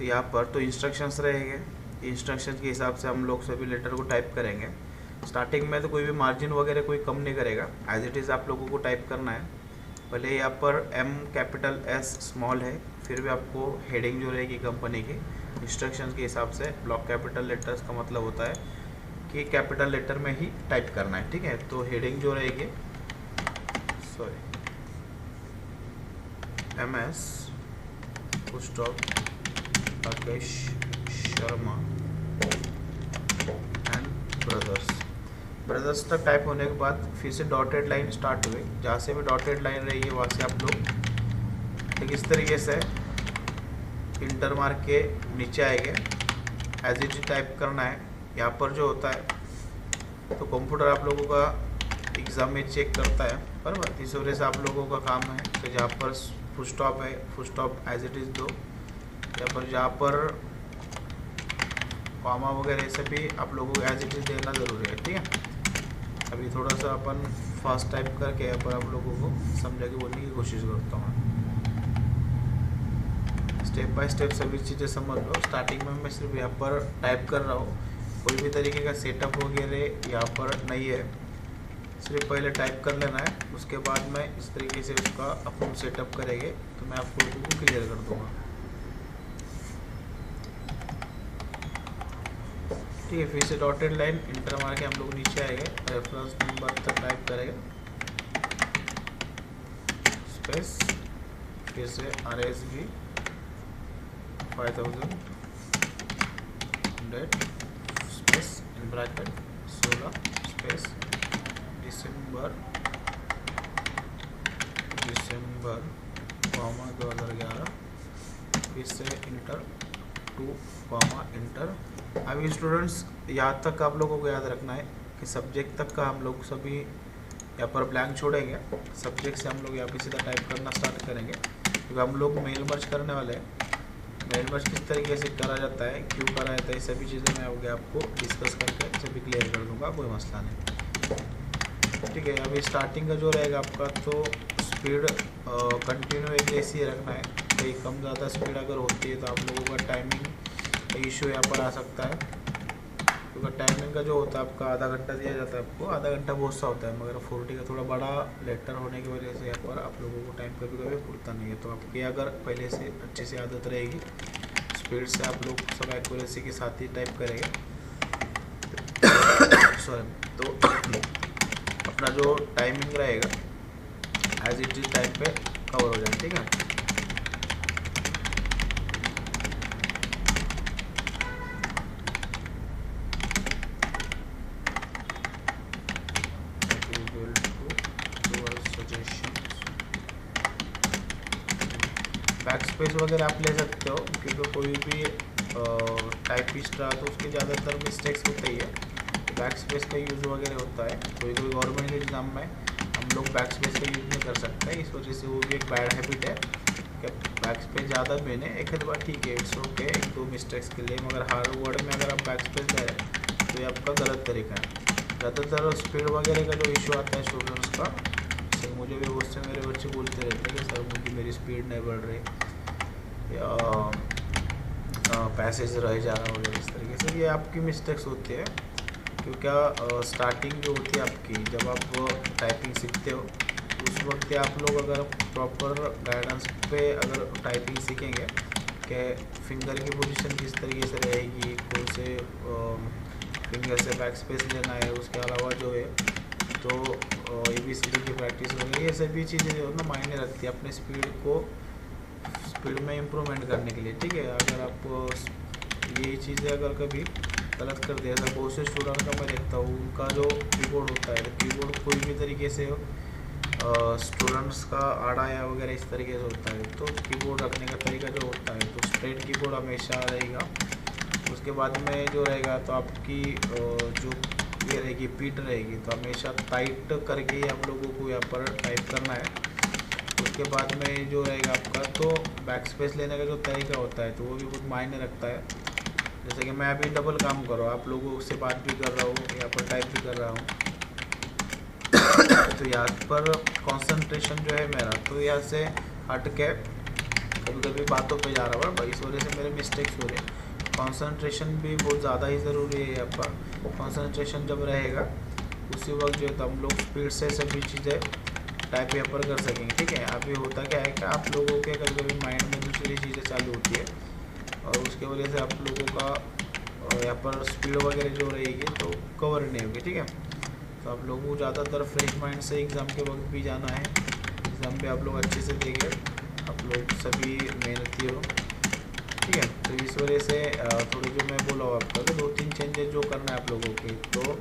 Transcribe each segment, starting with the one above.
यहाँ पर तो इंस्ट्रक्शंस रहेंगे, इंस्ट्रक्शन के हिसाब से हम लोग सभी लेटर को टाइप करेंगे। स्टार्टिंग में तो कोई भी मार्जिन वगैरह कोई कम नहीं करेगा, एज इट इज़ आप लोगों को टाइप करना है। पहले यहाँ पर M कैपिटल S स्मॉल है, फिर भी आपको हेडिंग जो रहेगी कंपनी की इंस्ट्रक्शंस के हिसाब से ब्लॉक कैपिटल लेटर्स का मतलब होता है कि कैपिटल लेटर में ही टाइप करना है, ठीक है। तो हेडिंग जो रहेगी MS full stop Rakesh Sharma and brothers तक टाइप होने के बाद फिर से डॉटेड लाइन स्टार्ट हुई, जहाँ से भी डॉटेड लाइन रहेगी वहाँ से आप लोग ठीक इस तरीके से इंटर मार के नीचे आएंगे, एज इट इज टाइप करना है। यहाँ पर जो होता है तो कंप्यूटर आप लोगों का एग्ज़ाम में चेक करता है, बराबर। इस वजह से आप लोगों का काम है कि जहाँ पर फुल स्टॉप है full stop as it is दो, यहाँ पर जहाँ पर कॉमा वगैरह से भी आप लोगों को एज इट इज़ देना ज़रूरी है, ठीक है। अभी थोड़ा सा अपन फास्ट टाइप करके यहाँ पर आप लोगों को समझा के बोलने की कोशिश करता हूँ। स्टेप बाय स्टेप सभी चीज़ें समझ लो। स्टार्टिंग में मैं सिर्फ यहाँ पर टाइप कर रहा हूँ, कोई भी तरीके का सेटअप वगैरह यहाँ पर नहीं है, सिर्फ पहले टाइप कर लेना है, उसके बाद में इस तरीके से उसका अपन सेटअप करेंगे तो मैं आप लोगों को क्लियर कर दूँगा, ठीक है। फिर से डॉटेड लाइन इंटर मार के हम लोग नीचे आएंगे, रेफरेंस नंबर तक टाइप करेंगे, स्पेस, फिर से RSB 5000 date space in bracket 16 space दिसंबर 2011, फिर से इंटर 2 इंटर। अभी स्टूडेंट्स यहाँ तक आप लोगों को याद रखना है कि सब्जेक्ट तक का हम लोग सभी यहाँ पर ब्लैंक छोड़ेंगे, सब्जेक्ट से हम लोग यहाँ पे सीधा टाइप करना स्टार्ट करेंगे, क्योंकि हम लोग मेल मर्ज करने वाले हैं। मेल मर्ज किस तरीके से करा जाता है, क्यों करा जाता है, ये सभी चीज़ें मैं आगे आपको डिस्कस करके सभी क्लियर कर दूँगा, कोई मसला नहीं, ठीक है। अभी स्टार्टिंग का जो रहेगा आपका तो स्पीड कंटिन्यू एक जैसी रखना है, कहीं कम ज़्यादा स्पीड अगर होती है तो आप लोगों का टाइमिंग इशू यहाँ पर आ सकता है, क्योंकि टाइमिंग का जो होता है आपका आधा घंटा दिया जाता है आपको, आधा घंटा बहुत सा होता है, मगर 40 का थोड़ा बड़ा लेटर होने की वजह से यहाँ पर आप लोगों को टाइम कभी कभी पूरता नहीं है। तो आपकी अगर पहले से अच्छे से आदत रहेगी, स्पीड से आप लोग सब एक्यूरेसी के साथ ही टाइप करेंगे सॉरी, तो अपना जो टाइमिंग रहेगा एज इट इज टाइम पे कवर हो जाए, ठीक है। बैक स्पेस वगैरह आप ले सकते हो, क्योंकि कोई भी टाइपिस्ट रहा तो उसके ज़्यादातर मिस्टेक्स होते ही है, बैक स्पेस का यूज़ वगैरह होता है। कोई कोई गवर्नमेंट एग्जाम में हम लोग बैक स्पेस का यूज़ नहीं कर सकते, इस वजह से वो भी एक बैड हैबिट है कि बैक स्पेस ज़्यादा मैंने एक बार ठीक है, इट्स ओके एक दो मिस्टेक्स के लिए, मगर हर वर्ड में अगर आप बैक स्पेस दे रहे हैं तो ये आपका गलत तरीका है। ज़्यादातर स्पीड वगैरह का जो इशू आता है स्टूडेंट्स का, सर मुझे भी बहुत से मेरे बच्चे बोलते रहते हैं कि सर मुझे मेरी स्पीड नहीं बढ़ रही या पैसेज रह जा रहा वगैरह, इस तरीके से ये आपकी मिस्टेक्स होती है। क्योंकि स्टार्टिंग जो होती है आपकी, जब आप टाइपिंग सीखते हो उस वक्त आप लोग अगर प्रॉपर गाइडेंस पे अगर टाइपिंग सीखेंगे कि फिंगर की पोजीशन किस तरीके से रहेगी, कौन से फिंगर से बैक स्पेस लेना है, उसके अलावा जो है तो ABCD की प्रैक्टिस वगैरह, ये सभी चीज़ें जो है ना मायने रखती है अपने स्पीड में इम्प्रूवमेंट करने के लिए, ठीक है। अगर आप ये चीज़ें अगर कभी गलत कर दिया, ऐसा बहुत से स्टूडेंट का मैं देखता हूँ, उनका जो कीबोर्ड होता है, कीबोर्ड कोई भी तरीके से स्टूडेंट्स का आड़ा या वगैरह इस तरीके से होता है, तो कीबोर्ड रखने का तरीका जो होता है तो स्ट्रेट कीबोर्ड हमेशा रहेगा। उसके बाद में जो रहेगा तो आपकी जो ये रहेगी पीठ रहेगी, तो हमेशा टाइट करके ही आप लोगों को यहाँ पर टाइप करना है। उसके बाद में जो रहेगा आपका तो बैक स्पेस लेने का जो तरीका होता है तो वो भी बहुत मायने रखता है। जैसे कि मैं अभी डबल काम कर रहा हूँ, आप लोगों से बात भी कर रहा हूँ, यहाँ पर टाइप भी कर रहा हूँ तो यहाँ पर कंसंट्रेशन जो है मेरा तो यहाँ से हट के कभी कभी बातों पे जा रहा हूँ, इस वजह से मेरे मिस्टेक्स हो रहे हैं। कंसंट्रेशन भी बहुत ज़्यादा ही ज़रूरी है यहाँ पर। कंसंट्रेशन जब रहेगा उसी वक्त जो है तो हम लोग स्पीड से सभी चीज़ें टाइप यहाँ पर कर सकेंगे, ठीक है। अभी होता क्या है कि आप लोगों के कभी कभी माइंड में दूसरी चीज़ें चालू होती है और उसके वजह से आप लोगों का यहाँ पर स्पीड वगैरह जो रहेगी तो कवर नहीं होगी, ठीक है। तो आप लोगों को ज़्यादातर फ्रेश माइंड से एग्ज़ाम के वक्त भी जाना है। एग्ज़ाम पे आप लोग अच्छे से देंगे, आप लोग सभी मेहनती हो, ठीक है। तो इस वजह से थोड़ी जो मैं बोला हूँ आपका तो 2-3 चेंजेस जो करना है आप लोगों के, तो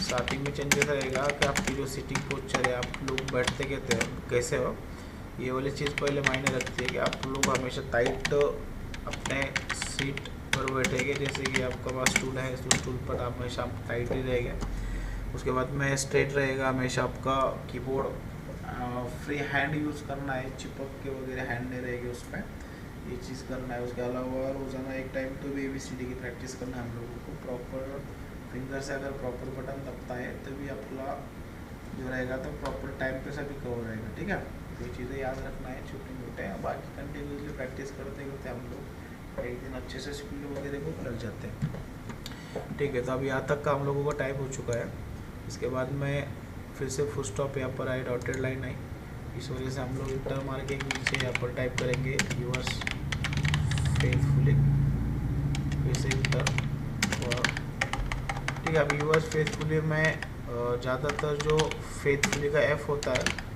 स्टार्टिंग में चेंजेस रहेगा कि आपकी जो सीटिंग पोस्चर है, आप लोग बैठते कैसे हो, ये वाली चीज़ पहले मायने रखती है कि आप लोग हमेशा टाइट अपने सीट पर बैठेंगे। जैसे कि आपका पास स्टूल है तो स्टूल पर आप हमेशा टाइट ही रहेंगे। उसके बाद में स्ट्रेट रहेगा हमेशा आपका कीबोर्ड, फ्री हैंड यूज़ करना है, चिपक के वगैरह हैंड नहीं रहेगी उस पर, ये चीज़ करना है। उसके अलावा रोज़ाना एक टाइम तो भी ABCD की प्रैक्टिस करना है हम लोगों को। प्रॉपर फिंगर से अगर प्रॉपर बटन दबता है तभी आपका जो रहेगा तो प्रॉपर टाइम पे सभी कवर रहेगा, ठीक है। तो ये चीज़ें याद रखना है छोटे मोटे, बाकी कंटिन्यूसली प्रैक्टिस करते करते हम लोग एक दिन अच्छे से स्पीड वगैरह को लग जाते हैं, ठीक है। तो अब यहाँ तक का हम लोगों का टाइप हो चुका है। इसके बाद में फिर से फुल स्टॉप यहाँ पर आई, डॉटेड लाइन आई, इस वजह से हम लोग इंटर मार्किंग से यहाँ पर टाइप करेंगे यूअर्स फेथफुली, फिर से इंटर, और ठीक है। अब यूअर्स फेथफुली में ज़्यादातर जो फेथफुली का F होता है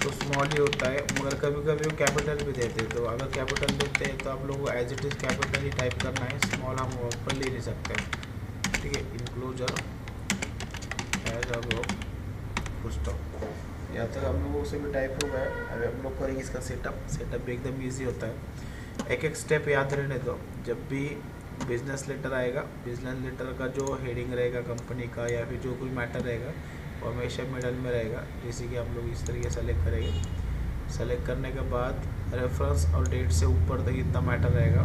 तो स्मॉल ही होता है, मगर कभी कभी वो कैपिटल भी देते हैं। तो अगर कैपिटल देते हैं तो आप लोगों को एज इट इज़ कैपिटल ही टाइप करना है, स्मॉल हम ऊपर ले नहीं सकते, ठीक है। इंक्लोजर एज अब फुल स्टॉप, यहाँ तक हम लोगों से भी टाइप हो गया। अभी हम लोग करेंगे इसका सेटअप भी एकदम ईजी होता है। एक एक स्टेप याद रहने दो। जब भी बिजनेस लेटर आएगा, बिजनेस लेटर का जो हेडिंग रहेगा कंपनी का या फिर जो कोई मैटर रहेगा वो हमेशा मिडल में रहेगा। जैसे कि आप लोग इस तरीके से सेलेक्ट करेंगे। सेलेक्ट करने के बाद रेफरेंस और डेट से ऊपर तक इतना मैटर रहेगा,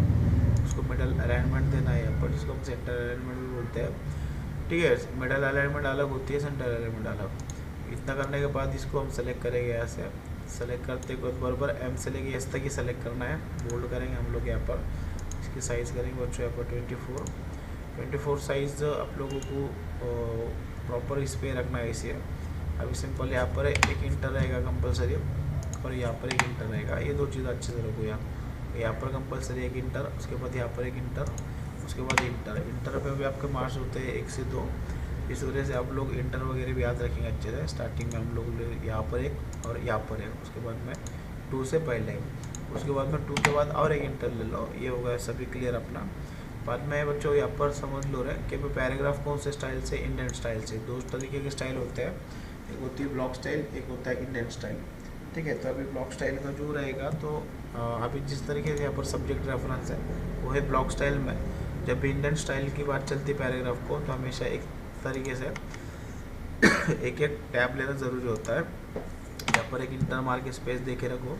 उसको मिडल अलाइनमेंट देना है यहाँ पर, जिसको हम सेंटर अलाइनमेंट भी बोलते हैं, ठीक है। मिडल अलाइनमेंट अलग होती है, सेंटर अलाइनमेंट अलग। इतना करने के बाद इसको हम सेलेक्ट करेंगे। यहाँ से सेलेक्ट करते के बाद बराबर M से लेके S तक ही सेलेक्ट करना है। बोल्ड करेंगे हम लोग यहाँ पर, इसकी साइज़ करेंगे बच्चों यहाँ पर 24 साइज़ आप लोगों को प्रॉपर इस पर रखना है इसे। अभी सिंपल यहाँ पर एक इंटर रहेगा कंपलसरी और यहाँ पर एक इंटर रहेगा, ये दो चीज़ अच्छे से रखो। यहाँ पर कंपलसरी एक इंटर, उसके बाद यहाँ पर एक इंटर, उसके बाद इंटर पे भी आपके मार्क्स होते हैं 1 से 2। इस वजह से आप लोग इंटर वगैरह भी याद रखेंगे अच्छे से। स्टार्टिंग में हम लोग यहाँ पर एक और यहाँ पर एक, उसके बाद में 2 से पहले, उसके बाद में 2 के बाद और एक इंटर ले लो। ये होगा सभी क्लियर अपना। बाद में बच्चों यहाँ पर समझ लो रहे कि पैराग्राफ कौन से स्टाइल से, इंडेंट स्टाइल से। 2 तरीके के स्टाइल होते हैं, एक होती है ब्लॉक स्टाइल, एक होता है इंडेंट स्टाइल, ठीक है। तो अभी ब्लॉक स्टाइल का जो रहेगा तो अभी जिस तरीके से यहाँ पर सब्जेक्ट रेफरेंस है वो है ब्लॉक स्टाइल में। जब भी इंडेंट स्टाइल की बात चलती है पैराग्राफ को तो हमेशा एक तरीके से एक एक टैब लेना ज़रूरी होता है। यहाँ पर एक इंटर मार के स्पेस दे के रखो,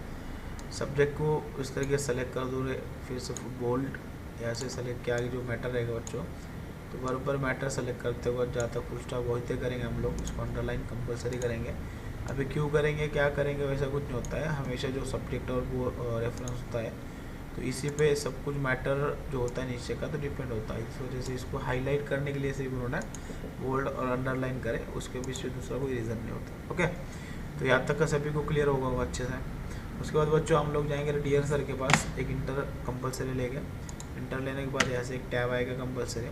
सब्जेक्ट को इस तरीके से सेलेक्ट कर दो, फिर से बोल्ड यहाँ से सेलेक्ट किया, आगे जो मैटर रहेगा बच्चों तो बराबर मैटर सेलेक्ट करते हुए जहाँ तक फुल स्टॉप वही तक करेंगे हम लोग, इसको अंडरलाइन कंपलसरी करेंगे। अभी क्यों करेंगे क्या करेंगे वैसा कुछ नहीं होता है, हमेशा जो सब्जेक्ट और वो रेफरेंस होता है तो इसी पे सब कुछ मैटर जो होता है नीचे का तो डिपेंड होता है। इस वजह से इसको हाईलाइट करने के लिए सिर्फ उन्होंने बोल्ड और अंडरलाइन करे, उसके बीच में दूसरा कोई रीज़न नहीं होता। ओके, तो यहाँ तक का सभी को क्लियर होगा वो अच्छे से। उसके बाद बच्चों हम लोग जाएंगे डियर सर के पास, एक इंटर कंपलसरी लेंगे। इंटर लेने के बाद यहाँ से एक टैब आएगा कंपलसरी,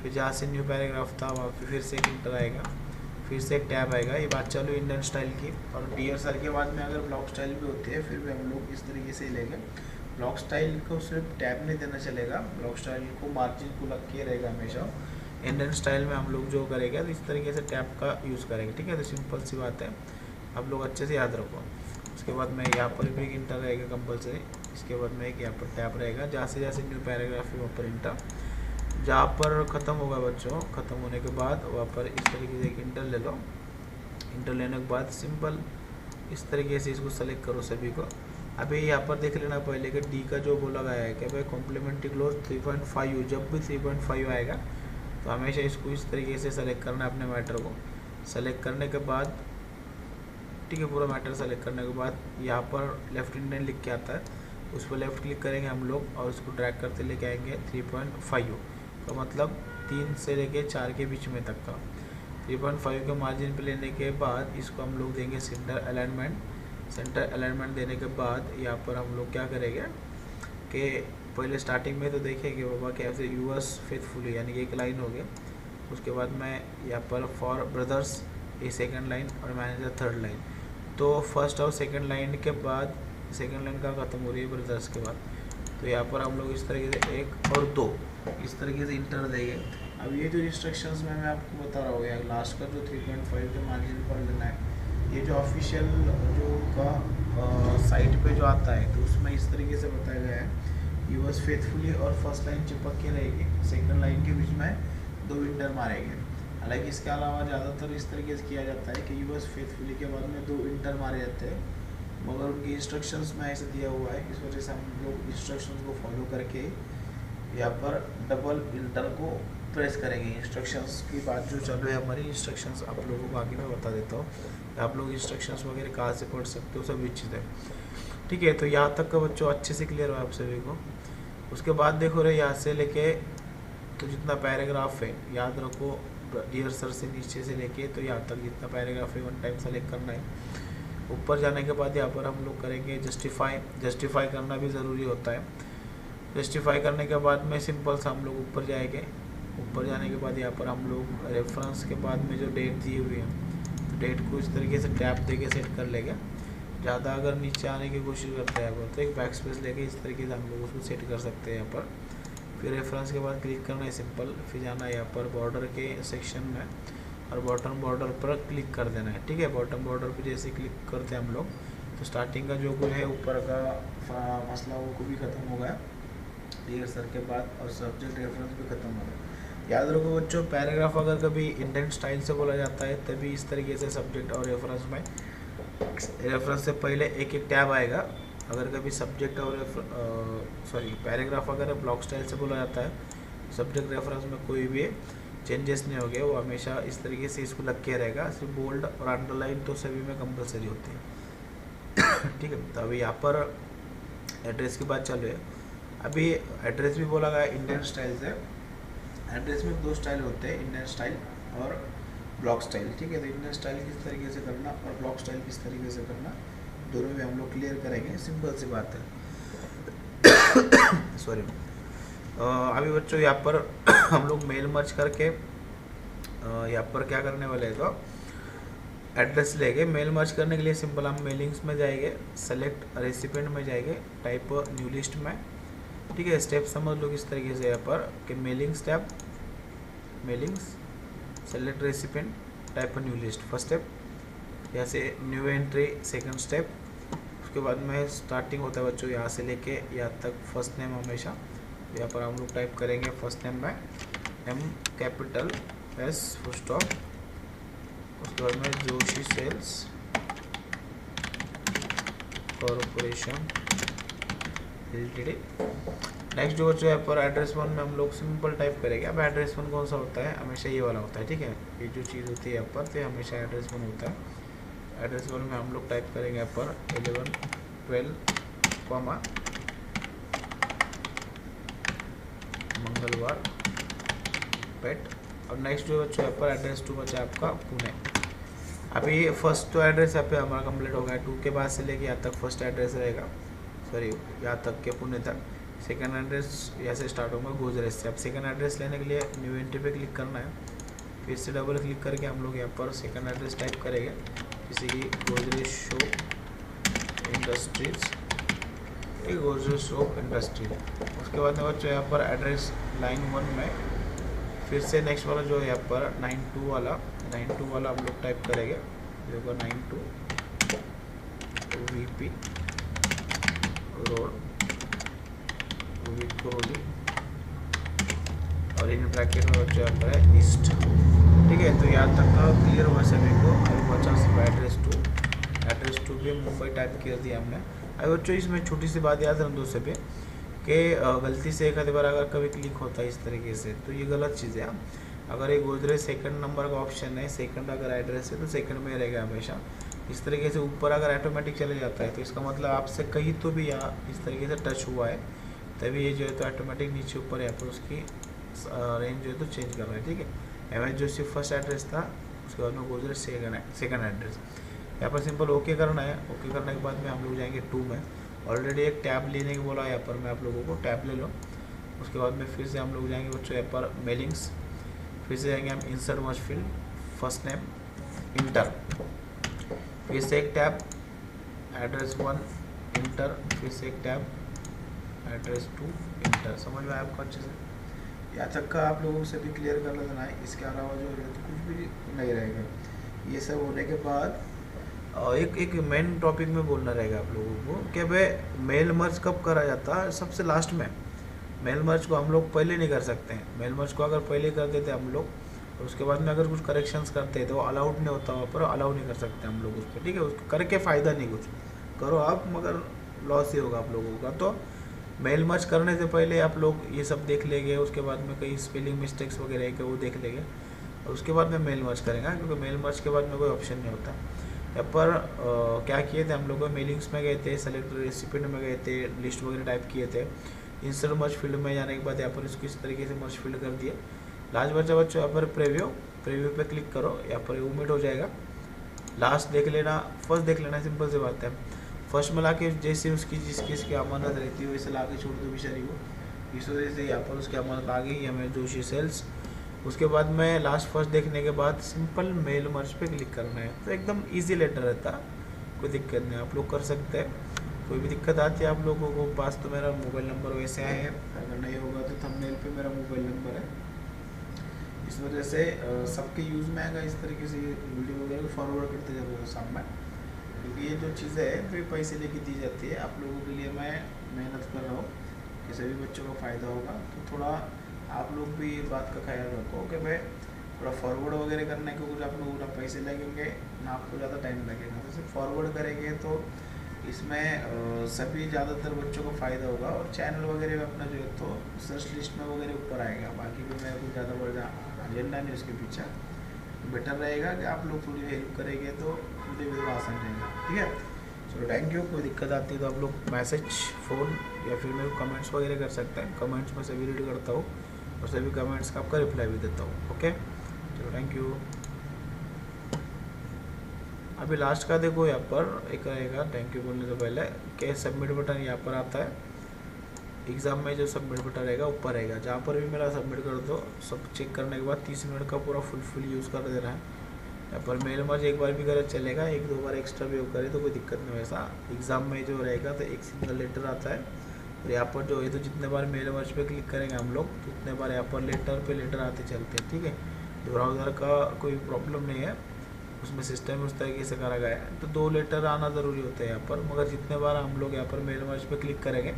फिर जहाँ से न्यू पैराग्राफ था वहाँ फिर से एक इंटर आएगा, फिर से एक टैब आएगा। ये बात चालू इंडियन स्टाइल की। और डियर सर के बाद में अगर ब्लॉक स्टाइल भी होती है फिर भी हम लोग इस तरीके से ही लेंगे। ब्लॉक स्टाइल को सिर्फ टैब नहीं देना चलेगा, ब्लॉक स्टाइल को मार्जिन को लग के रहेगा हमेशा। इंडियन स्टाइल में हम लोग जो करेंगे तो इस तरीके से टैब का यूज़ करेंगे, ठीक है। तो सिंपल सी बात है, आप लोग अच्छे से याद रखो। उसके बाद में यहाँ पर भी एक इंटर रहेगा कंपलसरी, इसके बाद में एक यहाँ पर टैब रहेगा, जहाँ से जैसे न्यू पैराग्राफ है वहाँ पर इंटर, जहाँ पर ख़त्म होगा बच्चों, ख़त्म होने के बाद वहाँ पर इस तरीके से एक इंटर ले लो। इंटर लेने के बाद सिंपल इस तरीके से इसको सेलेक्ट करो सभी को। अभी यहाँ पर देख लेना पहले कि डी का जो बोला गया है कि भाई कॉम्प्लीमेंट्री क्लोज 3.5, जब भी 3.5 आएगा तो हमेशा इसको इस तरीके से सेलेक्ट करना है अपने मैटर को। सेलेक्ट करने के बाद ठीक है, पूरा मैटर सेलेक्ट करने के बाद यहाँ पर लेफ्ट इंडेंट लिख के आता है, उस पर लेफ़्ट क्लिक करेंगे हम लोग और उसको ड्रैग करते लेके आएंगे 3.5 का मतलब 3 से लेके 4 के बीच में तक का 3.5 के मार्जिन पे लेने के बाद इसको हम लोग देंगे सेंटर अलाइनमेंट देने के बाद यहाँ पर हम लोग क्या करेंगे कि पहले स्टार्टिंग में तो देखेंगे बाबा कैसे यूएस फेथफुली यानी कि एक लाइन हो गया, उसके बाद मैं यहाँ पर फॉर ब्रदर्स ये सेकंड लाइन और मैनेजर थर्ड लाइन, तो फर्स्ट और सेकंड लाइन के बाद सेकंड लाइन का ख़त्म हो रही है ब्रदर्स के बाद, तो यहाँ पर हम लोग इस तरीके से 1 और 2 इस तरीके से इंटर देंगे। अब ये जो इंस्ट्रक्शंस में मैं आपको बता रहा हूँ यार लास्ट का जो 3.5 के मार्जिन पर लेना है, ये जो ऑफिशियल जो उनका साइट पे जो आता है तो उसमें इस तरीके से बताया गया है यूएस फेथफुली और फर्स्ट लाइन चिपक के रहेगी, सेकंड लाइन के बीच में 2 इंटर मारेंगे। हालांकि इसके अलावा ज़्यादातर इस तरीके से किया जाता है कि यूएस फेथफुली के बाद में 2 इंटर मारे जाते हैं, मगर उनकी इंस्ट्रक्शंस में ऐसे दिया हुआ है, इस वजह से हम लोग इंस्ट्रक्शंस को फॉलो करके यहाँ पर डबल इंटर को प्रेस करेंगे। इंस्ट्रक्शंस की बात जो चल रही है हमारी इंस्ट्रक्शंस आप लोगों को आगे मैं बता देता हूँ, आप लोग इंस्ट्रक्शंस वगैरह कहाँ से पढ़ सकते हो सभी चीज़ें, ठीक है। तो यहाँ तक का बच्चों अच्छे से क्लियर हुआ आप सभी को। उसके बाद देखो रहे यहाँ से लेके तो जितना पैराग्राफ है याद रखो डियर सर से नीचे से लेके तो यहाँ तक जितना पैराग्राफ है 1 टाइम सेलेक्ट करना है। ऊपर जाने के बाद यहाँ पर हम लोग करेंगे जस्टिफाई करना भी ज़रूरी होता है। जस्टिफाई करने के बाद में सिंपल सा हम लोग ऊपर जाएंगे, ऊपर जाने के बाद यहाँ पर हम लोग रेफरेंस के बाद में जो डेट दी हुई है तो डेट को इस तरीके से टैप दे के सेट कर लेंगे। ज़्यादा अगर नीचे आने की कोशिश करता है तो एक बैक स्पेस लेके इस तरीके से हम लोग उसको सेट कर सकते हैं यहाँ पर। फिर रेफरेंस के बाद क्लिक करना है सिंपल, फिर जाना है यहाँ पर बॉर्डर के सेक्शन में और बॉटम बॉर्डर पर क्लिक कर देना है, ठीक है। बॉटम बॉर्डर पर जैसे क्लिक करते हैं हम लोग तो स्टार्टिंग का जो कुछ है ऊपर का मसला वो भी ख़त्म हो गया डियर सर के बाद, और सब्जेक्ट रेफरेंस भी ख़त्म हो गया। याद रखो बच्चों पैराग्राफ अगर कभी इंडेंट स्टाइल से बोला जाता है तभी इस तरीके से सब्जेक्ट और रेफरेंस में रेफरेंस से पहले एक टैब आएगा। अगर कभी सब्जेक्ट और पैराग्राफ अगर ब्लॉक स्टाइल से बोला जाता है सब्जेक्ट रेफरेंस में कोई भी चेंजेस नहीं हो गए, वो हमेशा इस तरीके से इसको लग के रहेगा। सिर्फ बोल्ड और अंडरलाइन तो सभी में कंपलसरी होती है ठीक है। तो अभी यहाँ पर एड्रेस की बात चल रही है। अभी एड्रेस भी बोला गया इंडियन स्टाइल से। एड्रेस में 2 स्टाइल होते हैं, इंडियन स्टाइल और ब्लॉक स्टाइल, ठीक है। तो इंडियन स्टाइल किस तरीके से करना और ब्लॉक स्टाइल किस तरीके से करना दोनों में हम लोग क्लियर करेंगे, सिंपल सी बात है सॉरी। अभी बच्चों यहाँ पर हम लोग मेल मर्ज करके यहाँ पर क्या करने वाले हैं तो एड्रेस लेके मेल मर्ज करने के लिए सिंपल हम मेलिंग्स में जाएंगे, सेलेक्ट रेसिपिएंट में जाएंगे, टाइप न्यू लिस्ट में, ठीक है। स्टेप समझ लो किस तरीके से यहाँ पर कि mailing step, mailings, select recipient, type new list first step, यहाँ से न्यू एंट्री सेकंड स्टेप। उसके बाद में स्टार्टिंग होता है बच्चों यहाँ से लेके यहाँ तक फर्स्ट नेम हमेशा यहाँ पर हम लोग टाइप करेंगे फर्स्ट नेम में M capital S full stop, उसके बाद में Joshi sales corporation limited. Next जो बच्चों यहाँ पर एड्रेस 1 में हम लोग सिंपल टाइप करेंगे। अब एड्रेस 1 कौन सा होता है, हमेशा ये वाला होता है, ठीक है। ये जो चीज़ होती है यहाँ पर तो हमेशा एड्रेस 1 होता है। एड्रेस 1 में हम लोग टाइप करेंगे यहाँ पर 11 12 कॉमा मंगलवार पेट। और नेक्स्ट जो बच्चों यहाँ पर एड्रेस 2 बचा आपका पुणे। अभी फर्स्ट तो एड्रेस यहाँ पे हमारा कंप्लीट हो गया, 2 के बाद से लेके यहाँ तक फर्स्ट एड्रेस रहेगा, सॉरी यहाँ तक के पुणे तक। सेकंड एड्रेस यहाँ से स्टार्ट होगा गोजरेस से। अब सेकंड एड्रेस लेने के लिए न्यू एंट्री पे क्लिक करना है, फिर से डबल क्लिक करके हम लोग यहाँ पर सेकंड एड्रेस टाइप करेंगे, जैसे कि गोजरेस शॉप इंडस्ट्रीज, गोजरेस शॉप इंडस्ट्रीज। उसके बाद में बच्चों यहाँ पर एड्रेस लाइन 1 में फिर से नेक्स्ट वाला जो है यहाँ पर 92 वाला हम लोग टाइप करेंगे, जो होगा 92 VP रोड विक्रोली और इन ब्रैकेट में बच्चों यहाँ पर है ईस्ट, ठीक है। तो यहाँ तक का क्लियर हुआ सभी को। अभी बचा सिर्फ एड्रेस 2 भी मुंबई टाइप कर दिया हमने। अभी बच्चों इसमें छोटी सी बात याद रख दो सभी कि गलती से एक आधी बार अगर कभी क्लिक होता है इस तरीके से तो ये गलत चीज़ है। अगर ये गोदरेज सेकंड नंबर का ऑप्शन है, सेकंड अगर एड्रेस है तो सेकंड में रहेगा हमेशा। इस तरीके से ऊपर अगर ऑटोमेटिक चले जाता है तो इसका मतलब आपसे कहीं तो भी यहाँ इस तरीके से टच हुआ है, तभी ये जो है तो ऑटोमेटिक नीचे ऊपर यहाँ पर उसकी रेंज जो है तो चेंज कर रहा है। ठीक है, एमएच फर्स्ट एड्रेस था, उसके बाद में गोदरेज सेकंड एड्रेस। यहाँ पर सिंपल ओके करना है। ओके करने के बाद में हम लोग जाएंगे टू में। ऑलरेडी एक टैब लेने के बोला, यहाँ पर मैं आप लोगों को टैब ले लो। उसके बाद में फिर से हम लोग जाएंगे बच्चों यहाँ पर मेलिंग्स, फिर से जाएंगे हम इंसर्ट मर्ज फील्ड, फर्स्ट नेम इंटर, फिर से एक टैब एड्रेस 1 इंटर, फिर से एक टैब एड्रेस 2 इंटर। समझ में आया आपको अच्छे से? यहाँ तक का आप लोगों से भी क्लियर कर लेना है, इसके अलावा जो है तो कुछ भी नहीं रहेगा। ये सब होने के बाद एक मेन टॉपिक में बोलना रहेगा आप लोगों को कि भाई मेल मर्ज कब करा जाता है? सबसे लास्ट में। मेल मर्ज को हम लोग पहले नहीं कर सकते हैं। मेल मर्ज को अगर पहले कर देते हम लोग, और उसके बाद में अगर कुछ करेक्शंस करते हैं तो अलाउड नहीं होता, वहाँ पर अलाउ नहीं कर सकते हम लोग उस पर। ठीक है, उसको करके फ़ायदा नहीं, कुछ करो आप मगर लॉस ही होगा आप लोगों का। तो मेल मर्ज करने से पहले आप लोग ये सब देख लेंगे, उसके बाद में कई स्पेलिंग मिस्टेक्स वगैरह है कि वो देख लेंगे, और उसके बाद में मेल मर्ज करेंगे, क्योंकि मेल मर्ज के बाद में कोई ऑप्शन नहीं होता। यहाँ पर क्या किए थे हम लोग, मेलिंग्स में गए थे, सेलेक्ट रेसिपिएंट में गए थे, लिस्ट वगैरह टाइप किए थे। इंसर्ट मर्ज फील्ड में जाने के बाद यहाँ पर इसको इस तरीके से मर्ज फील्ड कर दिया। लास्ट बच्चा बच्चों यहाँ पर प्रीव्यू पे क्लिक करो, यहाँ पर ओमिट हो जाएगा। लास्ट देख लेना, फर्स्ट देख लेना, सिंपल सी बात है। फर्स्ट में लाके जैसे उसकी जिसकी अमानत रहती है वैसे लाके छोड़ दो बेचारी को, इस वजह से यहाँ पर उसकी अमानत आ गई हमें जोशी सेल्स। उसके बाद में लास्ट फर्स्ट देखने के बाद सिंपल मेल मर्ज पे क्लिक करना है, तो एकदम इजी लेटर रहता, कोई दिक्कत नहीं, आप लोग कर सकते हैं। कोई भी दिक्कत आती है आप लोगों को पास तो मेरा मोबाइल नंबर वैसे है, अगर नहीं होगा तो थंबनेल पे मेरा मोबाइल नंबर है। इस वजह से सबके यूज़ में आएगा, इस तरीके से वीडियो वगैरह फॉरवर्ड करते जाओ सामने, क्योंकि ये जो चीज़ें है वे पैसे लेके दी जाती है। आप लोगों के लिए मैं मेहनत कर रहा हूँ कि सभी बच्चों को फ़ायदा होगा, तो थोड़ा आप लोग भी बात का ख्याल रखो कि भाई थोड़ा फॉरवर्ड वगैरह करने को कुछ आप लोग ना पैसे लगेंगे ना आपको ज़्यादा टाइम लगेगा। तो सिर्फ फॉरवर्ड करेंगे तो इसमें सभी ज़्यादातर बच्चों को फ़ायदा होगा, और चैनल वगैरह में अपना जो है तो सर्च लिस्ट में वगैरह ऊपर आएगा। बाकी भी मैं कुछ ज़्यादा बड़ा एजेंडा नहीं उसके पीछे, बेटर रहेगा कि आप लोग थोड़ी हेल्प करेंगे तो मुझे भी आसान रहेगा। ठीक है, चलो थैंक यू। कोई दिक्कत आती है तो आप लोग मैसेज, फ़ोन या फिर मेरे को कमेंट्स वगैरह कर सकते हैं। कमेंट्स में सभी रीड करता हूँ और सभी कमेंट्स का आपका रिप्लाई भी देता हूँ। ओके, चलो थैंक यू। अभी लास्ट का देखो, यहाँ पर एक रहेगा थैंक यू बोलने से पहले कि सबमिट बटन यहाँ पर आता है। एग्ज़ाम में जो सबमिट बटन रहेगा ऊपर रहेगा, जहाँ पर भी मेरा सबमिट कर दो। सब चेक करने के बाद 30 मिनट का पूरा फुल यूज़ कर देना है। यहाँ पर मेल मर्ज एक बार भी गलत चलेगा, एक दो बार एक्स्ट्रा भी करे तो कोई दिक्कत नहीं। वैसा एग्ज़ाम में जो रहेगा तो एक सिंगल लेटर आता है, और यहाँ पर जो है तो जितने बार मेल मर्ज पे क्लिक करेंगे हम लोग तो उतने बार यहाँ पर लेटर पे लेटर आते चलते हैं। ठीक है, ब्राउज़र का कोई प्रॉब्लम नहीं है, उसमें सिस्टम उस तरीके से करा गया है, तो 2 लेटर आना ज़रूरी होता है यहाँ पर। मगर जितने बार हम लोग यहाँ पर मेल मर्ज पे क्लिक करेंगे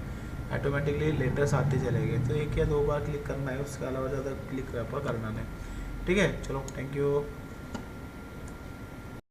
ऑटोमेटिकली लेटर्स आते चलेंगे, तो 1 या 2 बार क्लिक करना है, उसके अलावा ज़्यादा क्लिक यहाँ पर करना नहीं। ठीक है, चलो थैंक यू।